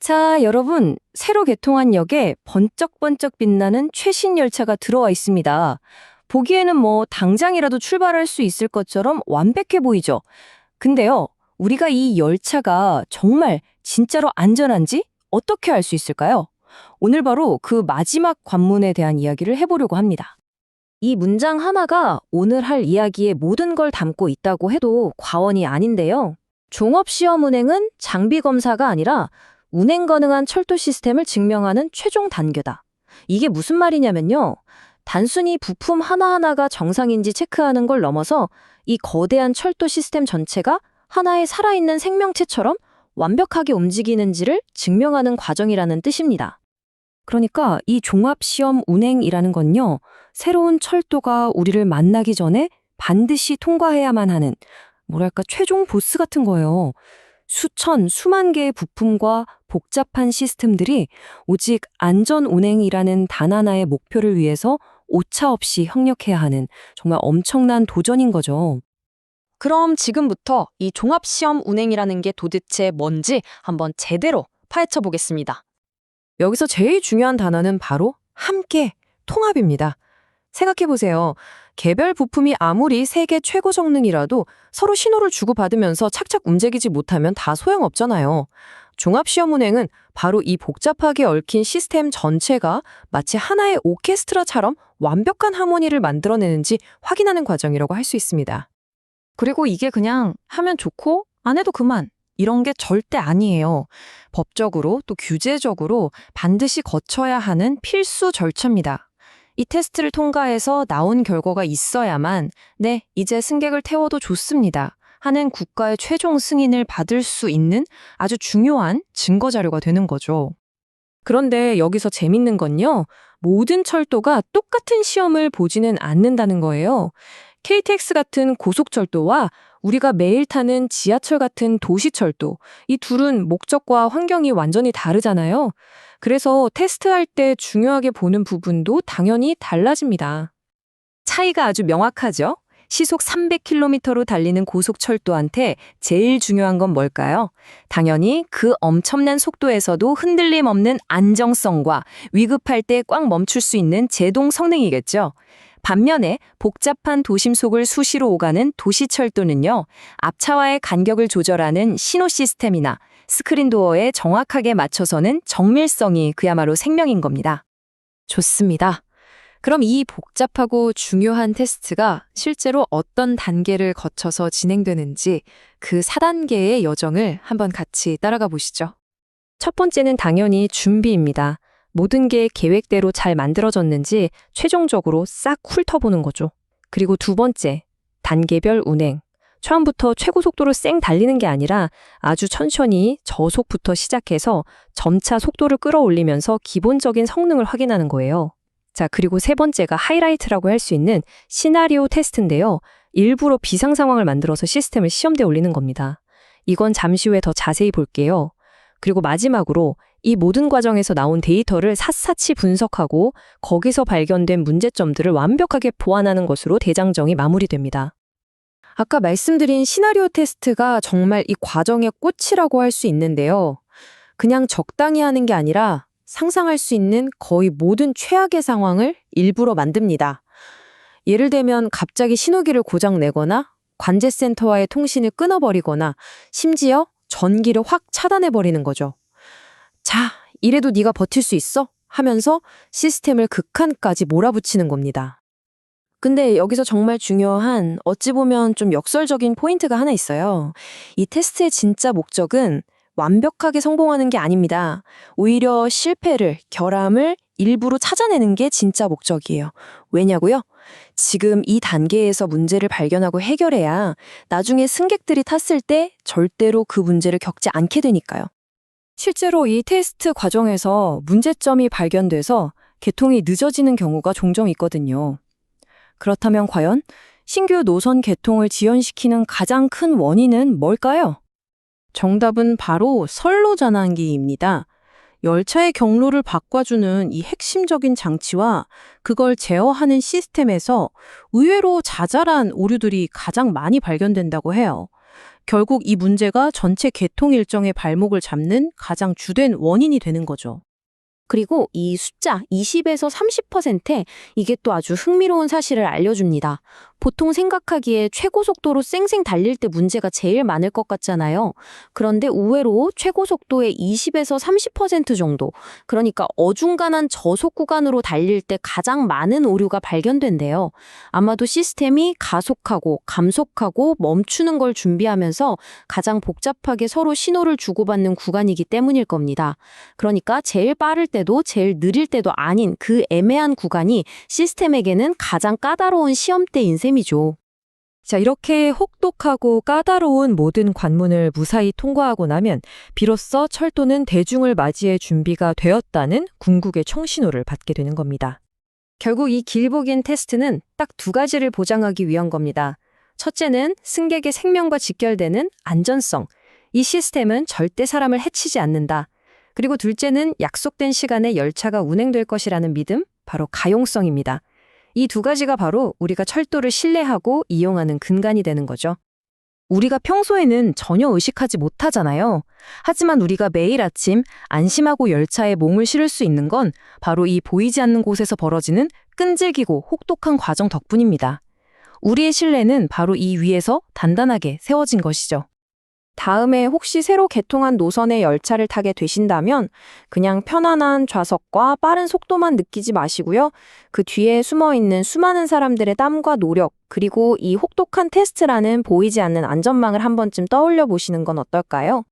자, 여러분, 새로 개통한 역에 번쩍번쩍 빛나는 최신 열차가 들어와 있습니다. 보기에는 뭐 당장이라도 출발할 수 있을 것처럼 완벽해 보이죠? 근데요, 우리가 이 열차가 정말 진짜로 안전한지 어떻게 알 수 있을까요? 오늘 바로 그 마지막 관문에 대한 이야기를 해보려고 합니다. 이 문장 하나가 오늘 할 이야기의 모든 걸 담고 있다고 해도 과언이 아닌데요. 종합시험 운행은 장비 검사가 아니라 운행 가능한 철도 시스템을 증명하는 최종 단계다. 이게 무슨 말이냐면요. 단순히 부품 하나하나가 정상인지 체크하는 걸 넘어서 이 거대한 철도 시스템 전체가 하나의 살아있는 생명체처럼 완벽하게 움직이는지를 증명하는 과정이라는 뜻입니다. 그러니까 이 종합시험 운행이라는 건요. 새로운 철도가 우리를 만나기 전에 반드시 통과해야만 하는 뭐랄까 최종 보스 같은 거예요. 수천, 수만 개의 부품과 복잡한 시스템들이 오직 안전 운행이라는 단 하나의 목표를 위해서 오차 없이 협력해야 하는 정말 엄청난 도전인 거죠. 그럼 지금부터 이 종합시험 운행이라는 게 도대체 뭔지 한번 제대로 파헤쳐 보겠습니다. 여기서 제일 중요한 단어는 바로 함께, 통합입니다. 생각해보세요. 개별 부품이 아무리 세계 최고 성능이라도 서로 신호를 주고받으면서 착착 움직이지 못하면 다 소용없잖아요. 종합시험 운행은 바로 이 복잡하게 얽힌 시스템 전체가 마치 하나의 오케스트라처럼 완벽한 하모니를 만들어내는지 확인하는 과정이라고 할 수 있습니다. 그리고 이게 그냥 하면 좋고 안 해도 그만 이런 게 절대 아니에요. 법적으로 또 규제적으로 반드시 거쳐야 하는 필수 절차입니다. 이 테스트를 통과해서 나온 결과가 있어야만 네, 이제 승객을 태워도 좋습니다 하는 국가의 최종 승인을 받을 수 있는 아주 중요한 증거 자료가 되는 거죠. 그런데 여기서 재밌는 건요. 모든 철도가 똑같은 시험을 보지는 않는다는 거예요. KTX 같은 고속철도와 우리가 매일 타는 지하철 같은 도시철도, 이 둘은 목적과 환경이 완전히 다르잖아요. 그래서 테스트할 때 중요하게 보는 부분도 당연히 달라집니다. 차이가 아주 명확하죠? 시속 300km로 달리는 고속철도한테 제일 중요한 건 뭘까요? 당연히 그 엄청난 속도에서도 흔들림 없는 안정성과 위급할 때 꽉 멈출 수 있는 제동 성능이겠죠. 반면에 복잡한 도심 속을 수시로 오가는 도시철도는요, 앞차와의 간격을 조절하는 신호 시스템이나 스크린 도어에 정확하게 맞춰서는 정밀성이 그야말로 생명인 겁니다. 좋습니다. 그럼 이 복잡하고 중요한 테스트가 실제로 어떤 단계를 거쳐서 진행되는지 그 4단계의 여정을 한번 같이 따라가 보시죠. 첫 번째는 당연히 준비입니다. 모든 게 계획대로 잘 만들어졌는지 최종적으로 싹 훑어보는 거죠. 그리고 두 번째, 단계별 운행. 처음부터 최고 속도로 쌩 달리는 게 아니라 아주 천천히 저속부터 시작해서 점차 속도를 끌어올리면서 기본적인 성능을 확인하는 거예요. 자, 그리고 세 번째가 하이라이트라고 할 수 있는 시나리오 테스트인데요. 일부러 비상 상황을 만들어서 시스템을 시험대에 올리는 겁니다. 이건 잠시 후에 더 자세히 볼게요. 그리고 마지막으로 이 모든 과정에서 나온 데이터를 샅샅이 분석하고 거기서 발견된 문제점들을 완벽하게 보완하는 것으로 대장정이 마무리됩니다. 아까 말씀드린 시나리오 테스트가 정말 이 과정의 꽃이라고 할 수 있는데요. 그냥 적당히 하는 게 아니라 상상할 수 있는 거의 모든 최악의 상황을 일부러 만듭니다. 예를 들면 갑자기 신호기를 고장내거나 관제센터와의 통신을 끊어버리거나 심지어 전기를 확 차단해버리는 거죠. 자, 이래도 네가 버틸 수 있어? 하면서 시스템을 극한까지 몰아붙이는 겁니다. 근데 여기서 정말 중요한 어찌 보면 좀 역설적인 포인트가 하나 있어요. 이 테스트의 진짜 목적은 완벽하게 성공하는 게 아닙니다. 오히려 실패를, 결함을 일부러 찾아내는 게 진짜 목적이에요. 왜냐고요? 지금 이 단계에서 문제를 발견하고 해결해야 나중에 승객들이 탔을 때 절대로 그 문제를 겪지 않게 되니까요. 실제로 이 테스트 과정에서 문제점이 발견돼서 개통이 늦어지는 경우가 종종 있거든요. 그렇다면 과연 신규 노선 개통을 지연시키는 가장 큰 원인은 뭘까요? 정답은 바로 선로 전환기입니다. 열차의 경로를 바꿔주는 이 핵심적인 장치와 그걸 제어하는 시스템에서 의외로 자잘한 오류들이 가장 많이 발견된다고 해요. 결국 이 문제가 전체 개통 일정의 발목을 잡는 가장 주된 원인이 되는 거죠. 그리고 이 숫자 20에서 30%, 이게 또 아주 흥미로운 사실을 알려줍니다. 보통 생각하기에 최고 속도로 쌩쌩 달릴 때 문제가 제일 많을 것 같잖아요. 그런데 의외로 최고 속도의 20에서 30% 정도, 그러니까 어중간한 저속 구간으로 달릴 때 가장 많은 오류가 발견된대요. 아마도 시스템이 가속하고 감속하고 멈추는 걸 준비하면서 가장 복잡하게 서로 신호를 주고받는 구간이기 때문일 겁니다. 그러니까 제일 빠를 때도 제일 느릴 때도 아닌 그 애매한 구간이 시스템에게는 가장 까다로운 시험대인 셈이죠. 자, 이렇게 혹독하고 까다로운 모든 관문을 무사히 통과하고 나면 비로소 철도는 대중을 맞이해 준비가 되었다는 궁극의 청신호를 받게 되는 겁니다. 결국 이 길보긴 테스트는 딱 두 가지를 보장하기 위한 겁니다. 첫째는 승객의 생명과 직결되는 안전성. 이 시스템은 절대 사람을 해치지 않는다. 그리고 둘째는 약속된 시간에 열차가 운행될 것이라는 믿음, 바로 가용성입니다. 이 두 가지가 바로 우리가 철도를 신뢰하고 이용하는 근간이 되는 거죠. 우리가 평소에는 전혀 의식하지 못하잖아요. 하지만 우리가 매일 아침 안심하고 열차에 몸을 실을 수 있는 건 바로 이 보이지 않는 곳에서 벌어지는 끈질기고 혹독한 과정 덕분입니다. 우리의 신뢰는 바로 이 위에서 단단하게 세워진 것이죠. 다음에 혹시 새로 개통한 노선의 열차를 타게 되신다면 그냥 편안한 좌석과 빠른 속도만 느끼지 마시고요. 그 뒤에 숨어있는 수많은 사람들의 땀과 노력, 그리고 이 혹독한 테스트라는 보이지 않는 안전망을 한 번쯤 떠올려 보시는 건 어떨까요?